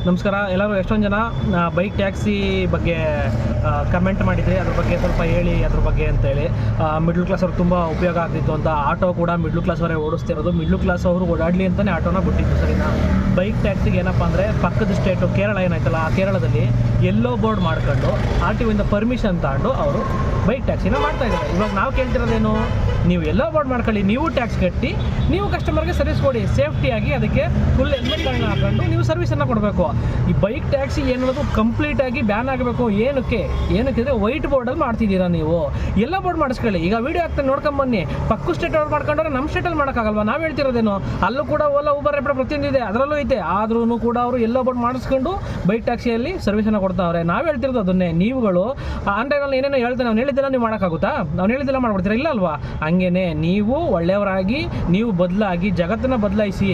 ನಮಸ್ಕಾರ ಎಲ್ಲರೂ. ಎಷ್ಟೊಂದು ಜನ ಬೈಕ್ ಟ್ಯಾಕ್ಸಿ ಬಗ್ಗೆ ಕಮೆಂಟ್ ಮಾಡಿದ್ರಿ, ಅದ್ರ ಬಗ್ಗೆ ಸ್ವಲ್ಪ ಹೇಳಿ ಅದ್ರ ಬಗ್ಗೆ ಅಂತೇಳಿ. ಮಿಡ್ಲ್ ಕ್ಲಾಸ್ ಅವ್ರಿಗೆ ತುಂಬ ಉಪಯೋಗ ಆಗ್ತಿತ್ತು ಅಂತ. ಆಟೋ ಕೂಡ ಮಿಡ್ಲ್ ಕ್ಲಾಸ್ ಅವರೇ ಓಡಿಸ್ತಿರೋದು, ಮಿಡ್ಲ್ ಕ್ಲಾಸ್ ಅವರು ಓಡಾಡಲಿ ಅಂತಲೇ ಆಟೋನ ಬಿಟ್ಟಿದ್ದು. ಸರಿನಾ? ಬೈಕ್ ಟ್ಯಾಕ್ಸಿಗೆ ಏನಪ್ಪ ಅಂದರೆ, ಪಕ್ಕದ ಸ್ಟೇಟು ಕೇರಳ ಏನಾಯ್ತಲ್ಲ, ಆ ಕೇರಳದಲ್ಲಿ ಎಲ್ಲೋ ಬೋರ್ಡ್ ಮಾಡ್ಕೊಂಡು RTO ಇಂದ ಪರ್ಮಿಷನ್ ತಗೊಂಡು ಅವರು ಬೈಕ್ ಟ್ಯಾಕ್ಸಿನ ಮಾಡ್ತಾಯಿದ್ದಾರೆ. ಇವಾಗ ನಾವು ಕೇಳ್ತಿರೋದೇನು, ನೀವು ಎಲ್ಲೋ ಬೋರ್ಡ್ ಮಾಡ್ಕೊಳ್ಳಿ, ನೀವು ಟ್ಯಾಕ್ಸ್ ಕಟ್ಟಿ, ನೀವು ಕಸ್ಟಮರ್ಗೆ ಸರ್ವಿಸ್ ಕೊಡಿ, ಸೇಫ್ಟಿಯಾಗಿ ಅದಕ್ಕೆ ಫುಲ್ ಹೆಲ್ಮೆಟ್ಗಳನ್ನ ಹಾಕೊಂಡು ನೀವು ಸರ್ವಿಸನ್ನು ಕೊಡಬೇಕು. ಈ ಬೈಕ್ ಟ್ಯಾಕ್ಸಿ ಏನನ್ನೋದು ಕಂಪ್ಲೀಟಾಗಿ ಬ್ಯಾನ್ ಆಗಬೇಕು. ಏನಕ್ಕಿದ್ರೆ ವೈಟ್ ಬೋರ್ಡಲ್ಲಿ ಮಾಡ್ತಿದ್ದೀರಾ ನೀವು. ಎಲ್ಲ ಬೋರ್ಡ್ ಮಾಡಿಸ್ಕೊಳ್ಳಿ. ಈಗ ವೀಡಿಯೋ ಆಗ್ತಾನೆ ನೋಡ್ಕೊಂಬನ್ನಿ. ಪಕ್ಕ ಸ್ಟೇಟ್ ಅವ್ರು ಮಾಡ್ಕೊಂಡ್ರೆ ನಮ್ಮ ಸ್ಟೇಟಲ್ಲಿ ಮಾಡೋಕ್ಕಾಗಲ್ವಾ? ನಾವು ಹೇಳ್ತಿರೋದೇನು, ಅಲ್ಲೂ ಕೂಡ ಓಲಾ ಊಬರ್ ರ್ಯಾಪಿಡೋ ಪ್ರತಿಯೊಂದಿದೆ, ಅದರಲ್ಲೂ ಐತೆ. ಆದ್ರೂ ಕೂಡ ಅವರು ಎಲ್ಲೋ ಬೋರ್ಡ್ ಮಾಡಿಸ್ಕೊಂಡು ಬೈಕ್ ಟ್ಯಾಕ್ಸಿಯಲ್ಲಿ ಸರ್ವಿಸನ್ನು ಕೊಡ್ತಾವ್ರೆ. ನಾವು ಹೇಳ್ತಿರೋದು ಅದನ್ನೇ. ನೀವುಗಳು ಆನ್ಲೈನಲ್ಲಿ ಏನೇನೋ ಹೇಳ್ತಾರೆ, ಅವ್ನು ಹೇಳಿದ್ದೆಲ್ಲ ನೀವು ಮಾಡೋಕ್ಕಾಗುತ್ತಾ? ಅವ್ನು ಹೇಳಿದ್ದೆಲ್ಲ ಮಾಡ್ಬಿಡ್ತೀರಾ? ಇಲ್ಲ ಅಲ್ವಾ? ಹಂಗೇನೆ ನೀವು ಒಳ್ಳೆಯವರಾಗಿ, ನೀವು ಬದಲಾಗಿ ಜಗತ್ತನ್ನು ಬದಲಾಯಿಸಿ.